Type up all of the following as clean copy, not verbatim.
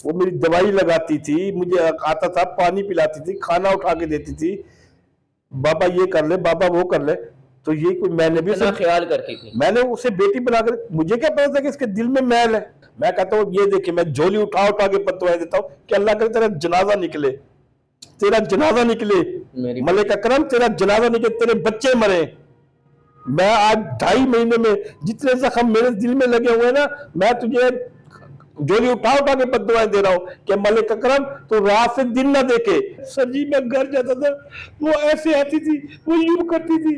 वो मेरी दवाई लगाती थी, मुझे आता था, पानी पिलाती थी, खाना उठा के देती थी, बाबा ये कर ले, बाबा वो कर ले। तो ये कोई मैंने भी इतना ख्याल करती थी। मैंने उसे बेटी बनाकर, मुझे क्या पता था कि इसके दिल में मैल है। मैं कहता हूँ ये देखिए, मैं झोली उठा उठा के बददुआएं देता हूँ कि अल्लाह करे तेरा जनाजा निकले, तेरा जनाजा निकले, मलिक अकरम तेरा जनाजा निकले, तेरे बच्चे मरे। मैं आज 2.5 महीने में जितने जख्म मेरे दिल में लगे हुए ना, मैं तुझे झोली उठा उठा के बददुआएं दे रहा हूँ कि मलिक अकरम तो रात से दिन ना देखे। सर जी मैं घर जाता था, वो ऐसे आती थी, वो यूं करती थी,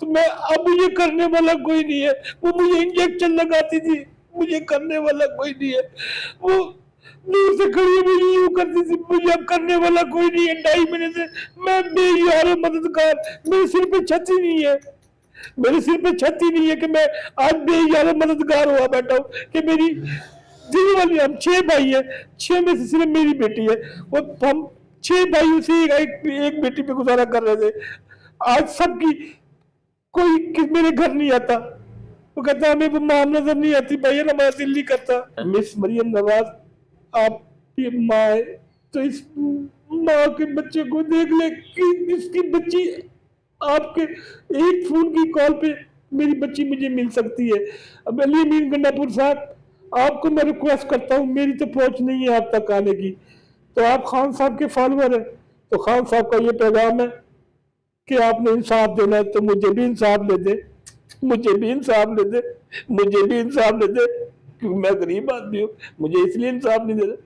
तो मैं अब ये करने वाला कोई नहीं है, वो मुझे इंजेक्शन लगाती थी, मुझे करने वाला कोई नहीं है, वो दूर से खड़ी मुझे यूं करती थी, मुझे अब करने वाला कोई नहीं है। 2.5 महीने से मैं बेयार मददगार, मेरे सिर पे छत ही नहीं है, मेरे सिर पे छत ही नहीं है कि मैं आज बेयार मददगार हुआ बैठा हूँ कि मेरी दिल वाली, हम 6 भाई है, 6 में से सिर्फ मेरी बेटी है, और हम 6 भाइयों से एक बेटी पे गुजारा कर रहे थे। आज सबकी कोई मेरे घर नहीं आता, वो कहता हमें वो माँ नजर नहीं आती, भाई हमारा दिल नहीं करता। मिस मरियम नवाज आप ये माँ है, तो इस माँ के बच्चे को देख ले कि इसकी बच्ची आपके एक फोन की कॉल पे मेरी बच्ची मुझे मिल सकती है। अब अली अमीन गंडापुर साहब, आपको मैं रिक्वेस्ट करता हूँ, मेरी तो पहुंच नहीं है आप तक आने की, तो आप खान साहब के फॉलोअर हैं, तो खान साहब का ये पैगाम है कि आपने इंसाफ देना है तो मुझे भी इंसाफ ले दे, मुझे भी इंसाफ ले दे, मुझे भी इंसाफ ले दे, क्योंकि मैं गरीब आदमी हूँ, मुझे इसलिए इंसाफ नहीं दे रहा।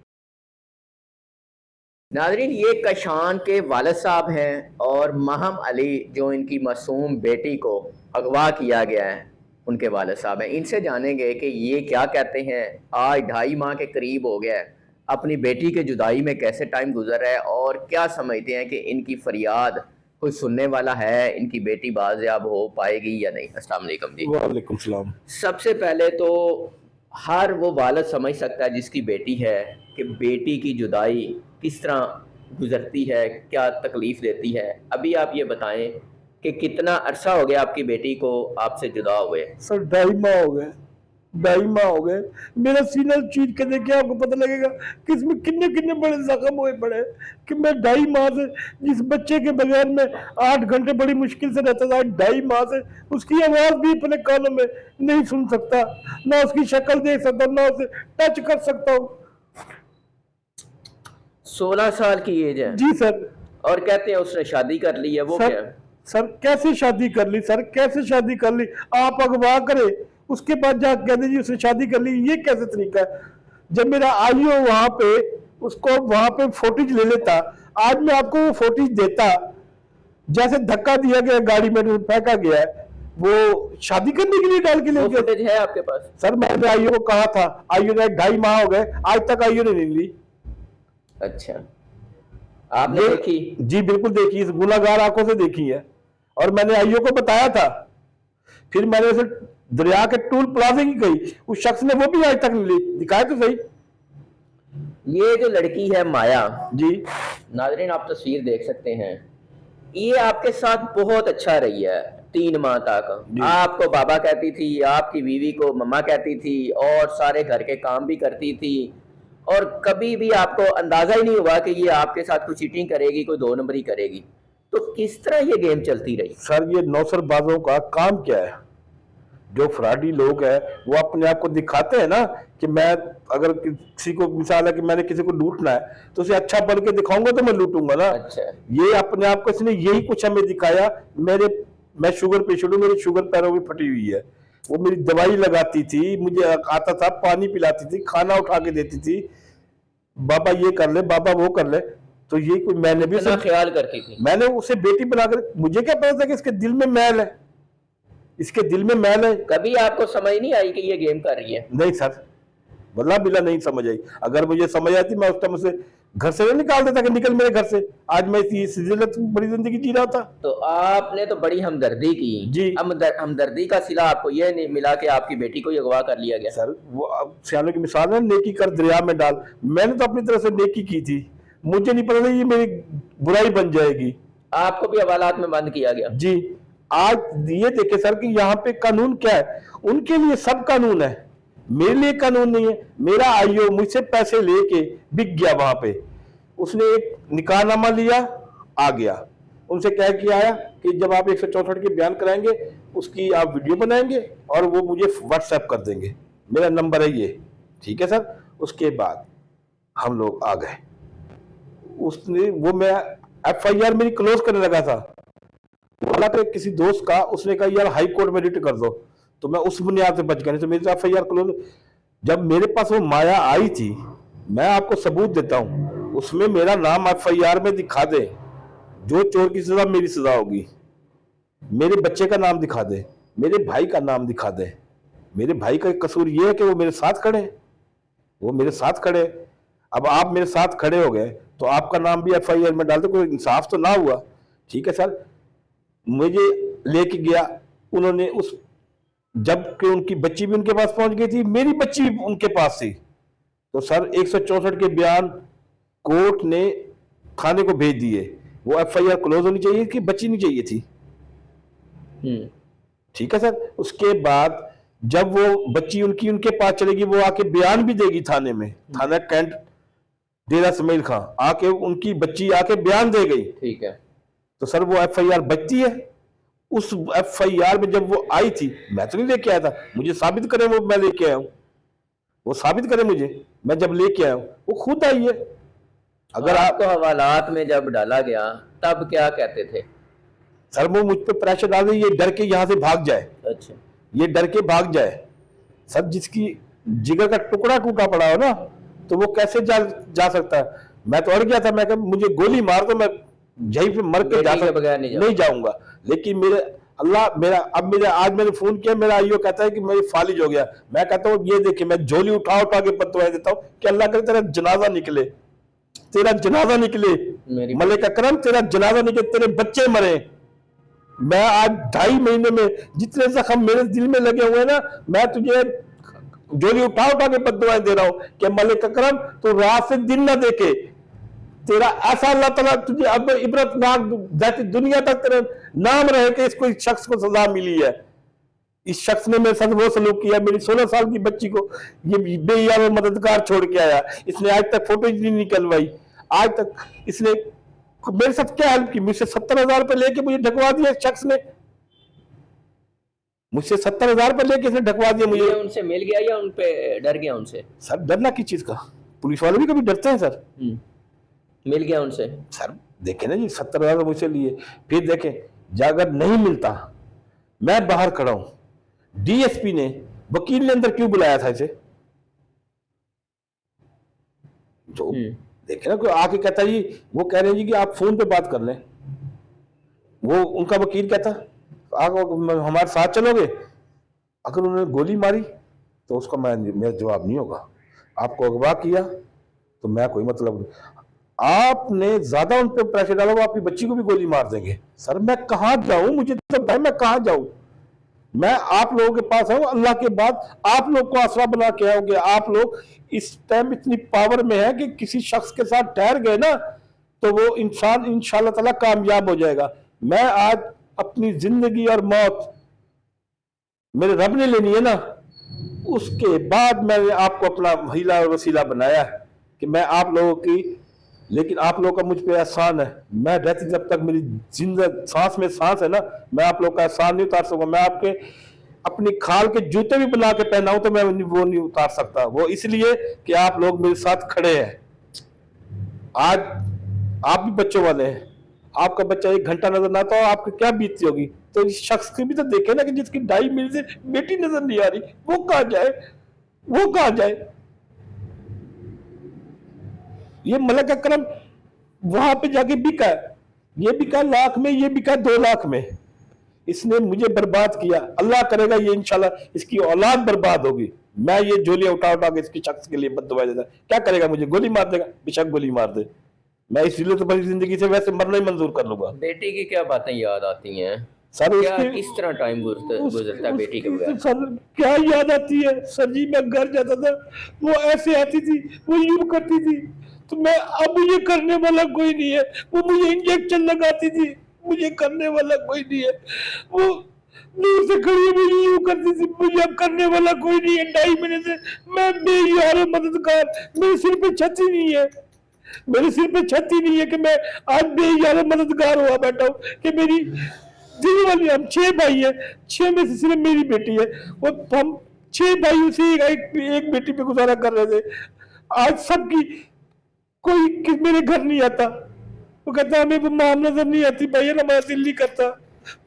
नाज़रीन, ये कशान के वालिद साहब हैं और महम अली जो इनकी मासूम बेटी को अगवा किया गया है, उनके वालिद साहब हैं। इनसे जानेंगे कि ये क्या कहते हैं। आज 2.5 माह के करीब हो गया है, अपनी बेटी के जुदाई में कैसे टाइम गुजर रहा है और क्या समझते हैं कि इनकी फरियाद कोई सुनने वाला है, इनकी बेटी बाज़याब हो पाएगी या नहीं। अस्सलाम वालेकुम जी। वालेकुम सलाम। सबसे पहले तो हर वो वालिद समझ सकता है जिसकी बेटी है कि बेटी की जुदाई किस तरह गुजरती है, क्या तकलीफ़ देती है। अभी आप ये बताएं कि कितना अरसा हो गया आपकी बेटी को आपसे जुदा हुए। सर 2.5 माह हो गए, 2.5 माह हो गए। मेरा सीना चीर के देखिए, आपको पता लगेगा कि इसमें कितने कितने बड़े जख्म हुए पड़े कि मैं 2.5 माह से, जिस बच्चे के बगैर में 8 घंटे बड़ी मुश्किल से रहता था, 2.5 माह से उसकी आवाज़ भी अपने कानों में नहीं सुन सकता, ना उसकी शक्ल देख सकता, ना उसे टच कर सकता हूँ। 16 साल की एज है जी सर। और कहते हैं उसने शादी कर ली है, वो क्या? सर कैसे शादी कर ली, सर कैसे शादी कर ली? आप अगवा करे उसके बाद जा कहते जी उसने शादी कर ली, ये कैसे तरीका है? जब मेरा आईओ वहां पे उसको वहां पे फोटेज ले लेता, आज मैं आपको वो फोटेज देता, जैसे धक्का दिया गया गाड़ी में फेंका गया है, वो शादी करने के लिए डाल के ले गया। फोटेज है आपके पास? सर मैंने आईओ को कहा था, आईओ ने 2.5 माह हो गए, आज तक आईओ ने नहीं ली। अच्छा, आपने देखी? जी बिल्कुल देखी, इस गुनाहगार आंखों से देखी है, और मैंने आईओ को बताया था। फिर मैंने उसे दरिया के टूल प्लाजा की गई, उस शख्स ने वो भी आज तक नहीं ली। दिखाए तो सही। ये जो लड़की है माया जी, नाज़रीन आप तस्वीर देख सकते हैं, ये आपके साथ बहुत अच्छा रही है 3 माह तक। आपको बाबा कहती थी, आपकी बीवी को मम्मा कहती थी, और सारे घर के काम भी करती थी, और कभी भी आपको अंदाजा ही नहीं हुआ कि ये आपके साथ कोई चीटिंग करेगी, कोई 2 नंबरी करेगी। तो किस तरह ये गेम चलती रही? सर ये नौसरबाजों का काम क्या है? जो फ्रॉडी लोग हैं वो अपने आप को दिखाते हैं ना कि मैं, अगर किसी को मिसाल है कि मैंने किसी को लूटना है तो उसे अच्छा बन के दिखाऊंगा तो मैं लूटूंगा ना। अच्छा। ये अपने आप को इसने यही कुछ हमें दिखाया। मैं शुगर पेशेंट हूँ, मेरी शुगर पैरों में फटी हुई है, वो मेरी दवाई लगाती थी, मुझे आता था, पानी पिलाती थी, खाना उठा के देती थी, बाबा ये कर ले, बाबा वो कर ले। तो ये कोई मैंने भी ख्याल करती थी। मैंने उसे बेटी बनाकर, मुझे क्या पता था कि इसके दिल में मैल है, इसके दिल में मैल है। कभी आपको समझ नहीं आई कि ये गेम कर रही है? नहीं सर, वल्लाह बिल्ला नहीं समझ आई। अगर मुझे समझ आती मैं उस टाइम से घर से नहीं निकाल देता कि निकल मेरे घर से। आज मैं इसी बड़ी जिंदगी जी रहा था। तो आपने तो बड़ी हमदर्दी की जी। हमदर्दी का सिला आपको ये नहीं मिला कि आपकी बेटी को अगवा कर लिया गया? सर वो सियालों की मिसाल है, नेकी कर दरिया में डाल। मैंने तो अपनी तरफ से नेकी की थी, मुझे नहीं पता था ये मेरी बुराई बन जाएगी। आपको भी हवालात में बंद किया गया? जी। आज ये देखे सर कि यहाँ पे कानून क्या है, उनके लिए सब कानून है, मेरे लिए कानून नहीं है। मेरा आईओ मुझसे पैसे लेके बिक गया वहां पे, उसने एक निकाहनामा लिया, आ गया, उनसे कह के आया कि जब आप 164 के बयान कराएंगे उसकी आप वीडियो बनाएंगे और वो मुझे व्हाट्सएप कर देंगे, मेरा नंबर है ये, ठीक है सर। उसके बाद हम लोग आ गए, उसने वो मैं FIR मेरी क्लोज करने लगा था, हालांकि किसी दोस्त का, उसने कहा यार हाई कोर्ट में रिट कर दो, तो मैं उस बुनियाद से बच गया, नहीं तो मेरी FIR क्लोज। जब मेरे पास वो माया आई थी, मैं आपको सबूत देता हूं, उसमें मेरा नाम FIR में दिखा दे, जो चोर की सजा मेरी सजा होगी, मेरे बच्चे का नाम दिखा दे, मेरे भाई का नाम दिखा दे। मेरे भाई का कसूर ये है कि वो मेरे साथ खड़े, वो मेरे साथ खड़े। अब आप मेरे साथ खड़े हो गए तो आपका नाम भी FIR में डाल दो, कोई इंसाफ तो ना हुआ, ठीक है सर। मुझे लेके गया उन्होंने, उस जबकि उनकी बच्ची भी उनके पास पहुंच गई थी, मेरी बच्ची भी उनके पास थी, तो सर 164 के बयान कोर्ट ने थाने को भेज दिए। वो FIR क्लोज होनी चाहिए कि बच्ची नहीं चाहिए थी, ठीक है सर। उसके बाद जब वो बच्ची उनकी उनके पास चलेगी, वो आके बयान भी देगी थाने में, थाना कैंट डेरा समीर खां आके उनकी बच्ची आके बयान दे गई, ठीक है। तो सर वो FIR बचती है। उस FIR में जब वो आई थी, मैं तो नहीं लेके आया था, मुझे साबित करे वो मैं लेके आया हूं, वो साबित करे मुझे, मैं जब लेके आया हूं, वो खुद आई है। अगर आपको हवालात में जब डाला गया तब क्या कहते थे? सर वो मुझ पर प्रेशर डाल रही, ये डर के यहां से भाग जाए, अच्छा, ये डर के भाग जाए। सर जिसकी जिगर का टुकड़ा टूटा पड़ा हो ना, तो वो कैसे जा सकता है। मैं तो अड़ गया था, मैं कहा मुझे गोली मार दो, मैं यहीं पे मर के जा सकता नहीं जाऊंगा, लेकिन मेरे अल्लाह मेरा, अब मेरे आज मैंने फोन किया, मेरा आईओ कहता है कि मेरी फालिज हो गया। मैं कहता हूँ ये देखिए, मैं झोली उठा उठा के पतवाएं देता हूँ कि अल्लाह करे तेरा जनाजा निकले, तेरा जनाजा निकले, मलिक अकरम तेरा जनाजा निकले, तेरे बच्चे मरे। मैं आज 2.5 महीने में जितने जख्म मेरे दिल में लगे हुए ना, मैं तुझे झोली उठा उठा के बद्दुआएं दे रहा हूं कि मलिक अकरम तू रात से दिन ना देखे, तेरा ऐसा अल्लाह ताला तुझे अब इबरतनाक जाती दुनिया तक तेरा नाम रहे कि इसको, इस शख्स को सजा मिली है, इस शख्स ने मेरे साथ वो सलूक किया। मेरी 16 साल की बच्ची को ये बेयार मददगार छोड़ के आया, इसने आज तक फोटो नहीं निकलवाई, आज तक इसने मेरे साथ क्या हेल्प की। मुझसे 70,000 रुपए लेके मुझे ढकवा दिया शख्स ने, मुझसे 70,000 रुपए लेके इसने ढकवा दिया मुझे। उनसे मिल गया या उन पे डर गया? उनसे सर डरना किस चीज का, पुलिस वाले भी कभी डरते हैं सर। मिल गया उनसे सर, देखे ना जी 70,000 मुझसे लिए, फिर देखें अगर नहीं मिलता, मैं बाहर खड़ा हूं, DSP ने, वकील ने अंदर क्यों बुलाया था इसे, जो देखे ना कोई आके कहता जी, वो कह रहे हैं जी कि आप फोन पे बात कर लें, वो उनका वकील कहता आप हमारे साथ चलोगे, अगर उन्होंने गोली मारी तो उसका मेरा जवाब नहीं होगा। आपको अगवा किया तो मैं कोई मतलब नहीं, आपने ज्यादा उन पर प्रेशर डाला, वो आपकी बच्ची को भी गोली मार देंगे। सर मैं कहां जाऊं, मुझे तो भाई मैं कहां जाऊं, मैं आप लोगों के पास आऊं, अल्लाह के बाद आप लोग को आसरा बना के आओगे। आप लोग इस टाइम इतनी पावर में है कि किसी शख्स के साथ ठहर गए ना तो वो इंसान इंशाल्लाह ताला कामयाब हो जाएगा। मैं आज अपनी जिंदगी और मौत मेरे रब ने लेनी है ना, उसके बाद मैंने आपको अपना हीला और वसीला बनाया कि मैं आप लोगों की, लेकिन आप लोगों का मुझ पे एहसान है, मैं रहती जब तक मेरी जिंदगी सांस में सांस है ना, मैं आप लोगों का एहसान नहीं उतार सकूंगा। मैं आपके अपनी खाल के जूते भी बना के पहनाऊं तो मैं वो नहीं उतार सकता, वो इसलिए कि आप लोग मेरे साथ खड़े हैं। आज आप भी बच्चों वाले हैं, आपका बच्चा 1 घंटा नजर ना आता हो, आपको क्या बीतती होगी, तो इस शख्स की भी तो देखे ना कि जिसकी 2.5 महीने से बेटी नजर नहीं आ रही, वो कहां जाए, वो कहां जाए। ये मलिक अकरम वहां पे जाके बिका, ये बिका लाख में, ये बिका 2 लाख में, इसने मुझे बर्बाद किया। अल्लाह करेगा ये इंशाल्लाह इसकी औलाद बर्बाद होगी। मैं ये झोलियां उठा उठा के इसकी शख्स के लिए बद्दुआ देता, क्या करेगा, मुझे गोली मार देगा, बेशक गोली मार दे, मैं इसलिए तो बड़ी जिंदगी से वैसे मरना ही मंजूर कर लूंगा। बेटी की क्या बातें याद आती हैं सर, क्या किस तरह टाइम गुजरता है बेटी के बगैर? सर क्या याद आती है सर जी, मैं घर जाता था, वो ऐसे आती थी, वो यूं करती थी, तो मैं, अब ये करने वाला कोई नहीं है, वो मुझे इंजेक्शन लगाती थी, मुझे करने वाला कोई नहीं है, वो दूर से खड़ी मुझे यूं करती थी, मुझे अब करने वाला कोई नहीं है। 2.5 महीने से मैं बेयार मददगार, मेरे सिर पे छत ही नहीं है, मेरे सिर पे छत ही नहीं है कि मैं आज बेयार मददगार हुआ बैठा हूँ कि मेरी दिल वाली, हम 6 भाई है, 6 में से सिर्फ मेरी बेटी है, और हम 6 भाइयों से एक बेटी पे गुजारा कर रहे थे। आज सबकी कोई मेरे घर नहीं आता, वो कहता हमें वो मां नजर नहीं आती भैया, हमारा दिल नहीं करता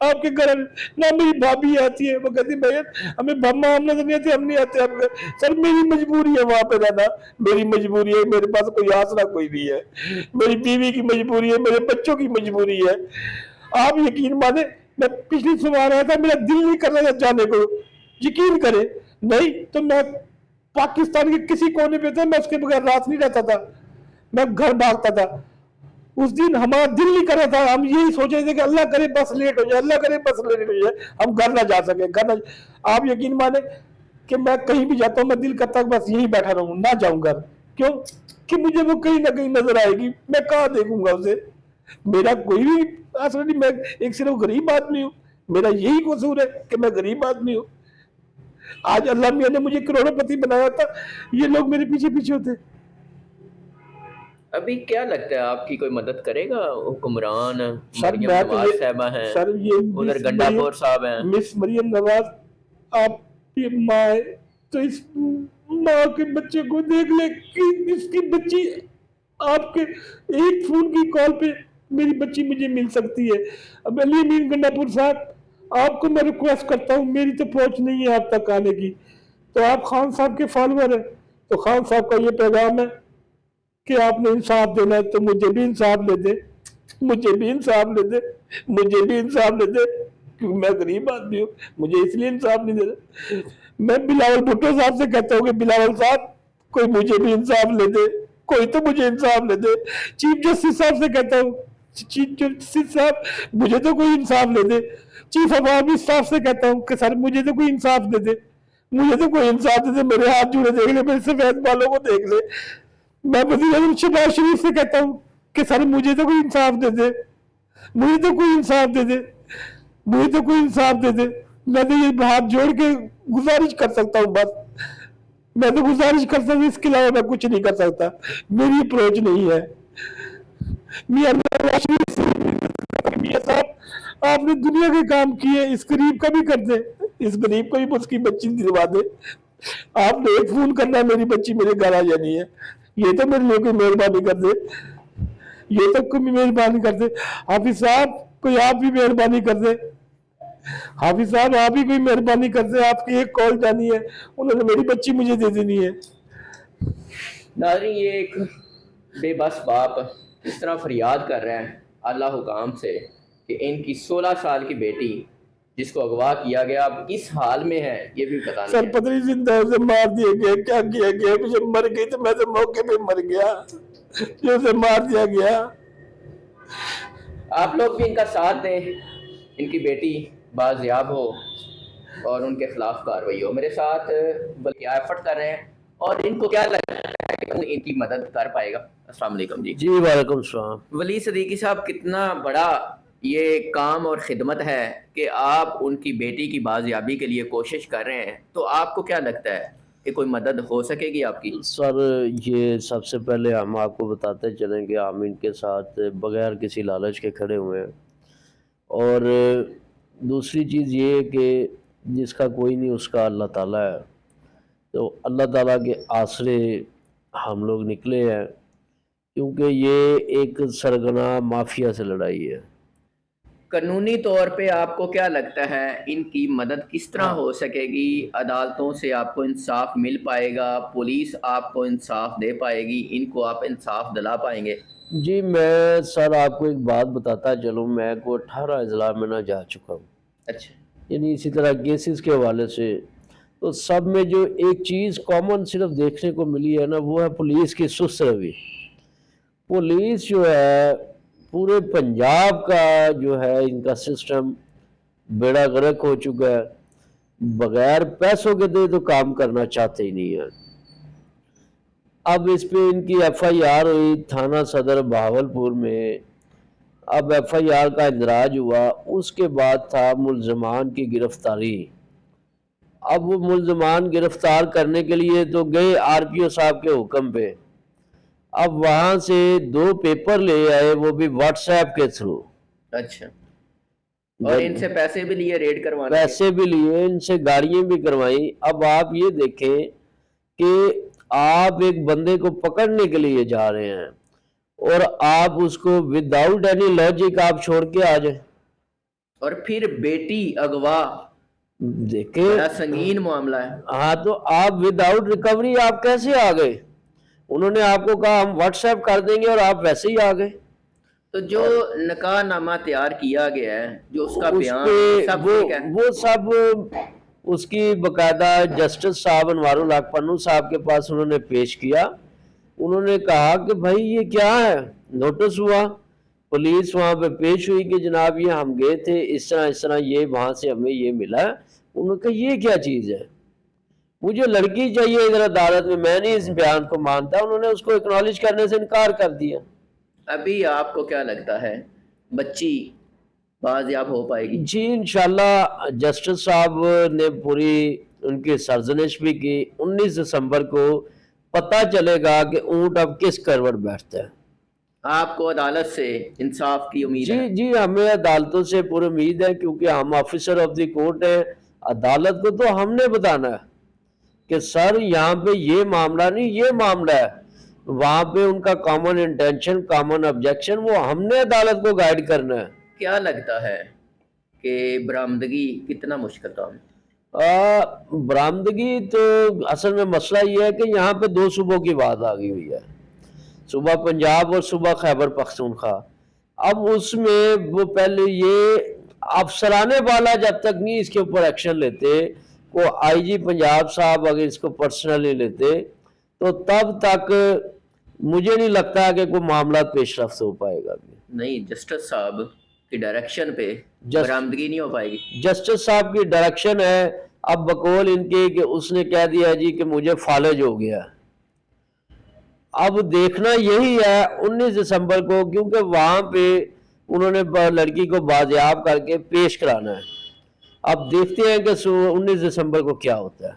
आपके घर। ना मेरी भाभी आती है, वो कहती भैया हमें मां नजर नहीं आती, हम नहीं आते आपके। सर मेरी मजबूरी है वहां पे रहना, मेरी मजबूरी है, मेरे पास कोई आसरा कोई नहीं है, मेरी बीवी की मजबूरी है, मेरे बच्चों की मजबूरी है। आप यकीन माने, मैं पिछली सुबह रहा था, मेरा दिल नहीं कर रहा था जाने को, यकीन करे, नहीं तो मैं पाकिस्तान के किसी कोने पे था, मैं उसके बगैर रात नहीं रहता था, मैं घर भागता था। उस दिन हमारा दिल नहीं कर रहा था, हम यही सोच रहे थे कि अल्लाह करे बस लेट हो जाए, अल्लाह करे बस लेट हो जाए, हम घर ना जा सके, घर ना। आप यकीन माने कि मैं कहीं भी जाता हूँ, मैं दिल करता हूँ बस यहीं बैठा रहूँ, ना जाऊँ घर। क्यों कि मुझे वो कहीं ना कहीं नजर आएगी, मैं कहाँ देखूंगा उसे। मेरा कोई भी असर नहीं, मैं एक सिर्फ गरीब आदमी हूँ, मेरा यही कसूर है कि मैं गरीब आदमी हूँ। आज अल्लाह मियां ने मुझे करोड़पति बनाया था, ये लोग मेरे पीछे पीछे होते। अभी क्या लगता है आपकी कोई मदद करेगा हुक्मरान? सर मरियम मैं तो नवाज ये, साहबा हैं, सर ये उधर गंडापुर साहब हैं। मिस मरियम नवाज आपकी माँ है, तो इस माँ के बच्चे को देख ले कि इसकी बच्ची आपके एक फोन की कॉल पे मेरी बच्ची मुझे मिल सकती है। अब अली अमीन गंडापुर साहब, आपको मैं रिक्वेस्ट करता हूँ, मेरी तो पहुंच नहीं है आप तक आने की, तो आप खान साहब के फॉलोअर हैं, तो खान साहब का ये पैगाम है कि आपने इंसाफ देना है तो मुझे भी इंसाफ ले दे, मुझे भी इंसाफ ले दे, मुझे भी इंसाफ ले दे, क्योंकि मैं गरीब आदमी हूँ, मुझे इसलिए इंसाफ नहीं दे रहा। मैं बिलावल भुट्टो साहब से कहता हूँ कि बिलावल साहब कोई मुझे भी इंसाफ ले दे, कोई तो मुझे इंसाफ ले दे। चीफ जस्टिस साहब से कहता हूँ, चीफ जस्टिस साहब मुझे तो कोई इंसाफ ले दे। चीफ ऑफ आर्मी स्टाफ से कहता हूँ कि सर मुझे तो कोई इंसाफ दे दे, मुझे तो कोई इंसाफ दे दे, मेरे हाथ जुड़े देख ले, मेरे सफेद बालों को देख ले। मैं वज़ीर आज़म शहबाज शरीफ से कहता हूँ कि सर मुझे तो कोई इंसाफ दे दे, मुझे तो कोई इंसाफ दे दे, मुझे तो कोई इंसाफ दे दे। मैं तो ये हाथ जोड़ के गुजारिश कर सकता हूँ, बस मैं तो गुजारिश कर सकता हूँ, इसके अलावा मैं कुछ नहीं कर सकता, मेरी अप्रोच नहीं है। मियां साहब आपने दुनिया के काम किए, इस गरीब का भी कर दे, इस गरीब को भी उसकी बच्ची दिलवा दे। आपने एक फोन करना है मेरी बच्ची मेरे घर आ जानी है, ये तो मेरे लिए कोई मेहरबानी कर दे, ये तो कोई मेहरबानी कर दे। हाफिज साहब कोई आप भी मेहरबानी कर दे, हाफिज साहब आप ही कोई मेहरबानी कर दे, आपकी एक कॉल जानी है, उन्होंने मेरी बच्ची मुझे दे देनी है। नाज़रीन, ये एक बेबस बाप इस तरह फरियाद कर रहे हैं अल्लाह हुकाम से कि इनकी 16 साल की बेटी जिसको अगवा किया गया अब किस हाल में है ये भी पता नहीं। सर पता नहीं जिंदा उसे मार दिया गया, क्या किया गया, मुझे मर गई तो मैं तो मौके पे मर गया, जो उसे मार दिया गया। आप लोग भी इनका साथ दें, इनकी बेटी बाजियाब हो और उनके खिलाफ कार्रवाई हो। मेरे साथ बल्कि एफर्ट कर रहे हैं और इनको क्या लगता है कि इनकी मदद कर पाएगा? अस्सलाम वालेकुम जी। जी वालेकुम सलाम। वली सदीकी साहब, कितना बड़ा ये काम और ख़िदमत है कि आप उनकी बेटी की बाजियाबी के लिए कोशिश कर रहे हैं, तो आपको क्या लगता है कि कोई मदद हो सकेगी आपकी? सर ये सबसे पहले हम आपको बताते चलें कि हम इनके साथ बगैर किसी लालच के खड़े हुए हैं, और दूसरी चीज़ ये है कि जिसका कोई नहीं उसका अल्लाह ताला है, तो अल्लाह ताला के आसरे हम लोग निकले हैं, क्योंकि ये एक सरगना माफिया से लड़ाई है। कानूनी तौर पे आपको क्या लगता है इनकी मदद किस तरह हो सकेगी? अदालतों से आपको इंसाफ मिल पाएगा? पुलिस आपको इंसाफ दे पाएगी? इनको आप इंसाफ दिला पाएंगे? जी मैं सर आपको एक बात बताता चलूँ, मैं को 18 अजला में ना जा चुका हूँ। अच्छा, यानी इसी तरह केसेस के हवाले से तो सब में जो एक चीज़ कॉमन सिर्फ देखने को मिली है ना, वो है पुलिस की सुस्त रवि। पुलिस जो है पूरे पंजाब का जो है इनका सिस्टम बेड़ा गर्क हो चुका है, बगैर पैसों के दे तो काम करना चाहते ही नहीं है। अब इस पे इनकी FIR हुई थाना सदर बहावलपुर में। अब FIR का इंदराज हुआ, उसके बाद था मुल्ज़मान की गिरफ्तारी। अब वो मुल्ज़मान गिरफ्तार करने के लिए तो गए RPO साहब के हुक्म पे। अब वहाँ से 2 पेपर ले आए, वो भी WhatsApp के थ्रू। अच्छा, और इनसे पैसे भी लिए रेड करवाने के? पैसे भी लिए, इनसे गाड़ियाँ भी करवाई। अब आप ये देखें कि आप एक बंदे को पकड़ने के लिए जा रहे हैं और आप उसको विदाउट एनी लॉजिक आप छोड़ के आ जाए। और फिर बेटी अगवा, देखे बड़ा संगीन मामला है। हाँ, तो आप विदाउट रिकवरी आप कैसे आ गए? उन्होंने आपको कहा हम WhatsApp कर देंगे और आप वैसे ही आ गए। तो जो निकाहनामा तैयार किया गया है, जो उसका बयान उसपे सब ठीक है? वो सब उसकी बकायदा जस्टिस साहब अनवारुल हक पन्नू साहब के पास उन्होंने पेश किया। उन्होंने कहा कि भाई ये क्या है, नोटिस हुआ, पुलिस वहाँ पे पेश हुई कि जनाब ये हम गए थे, इस तरह ये वहाँ से हमें ये मिला। उन्होंने कहा ये क्या चीज़ है, मुझे लड़की चाहिए इधर अदालत में, मैं नहीं इस बयान को मानता। उन्होंने उसको एक्नॉलेज करने से इनकार कर दिया। अभी आपको क्या लगता है बच्ची बाजियाब हो पाएगी? जी इंशाल्लाह, जस्टिस साहब ने पूरी उनकी सरजनिश भी की। 19 दिसंबर को पता चलेगा कि ऊंट अब किस करवट बैठता है। आपको अदालत से इंसाफ की उम्मीद जी है? जी, हमें अदालतों से पूरी उम्मीद है, क्योंकि हम ऑफिसर ऑफ द कोर्ट हैं। अदालत को तो हमने बताना है कि सर यहाँ पे ये मामला नहीं, ये मामला है। वहाँ पे उनका कॉमन इंटेंशन, कॉमन ऑब्जेक्शन, वो हमने अदालत को गाइड करना है। क्या लगता है कि बरामदगी कितना मुश्किल काम है? बरामदगी तो असल में मसला ये है कि यहाँ पे 2 सूबों की बात आ गई हुई है, सूबा पंजाब और सूबा खैबर पख्तूनख्वा। अब उसमें वो पहले ये अफसराने वाला जब तक नहीं इसके ऊपर एक्शन लेते, को IG पंजाब साहब अगर इसको पर्सनली लेते, तो तब तक मुझे नहीं लगता कि कोई मामला पेशरफ्त हो पाएगा। नहीं, जस्टिस साहब की डायरेक्शन पे जस्ट- बरामदगी नहीं हो पाएगी। जस्टिस साहब की डायरेक्शन है, अब बकौल इनके कि उसने कह दिया जी कि मुझे फालज हो गया। अब देखना यही है 19 दिसंबर को, क्योंकि वहां पे उन्होंने लड़की को बाजियाब करके पेश कराना है। अब देखते हैं कि 19 दिसंबर को क्या होता है।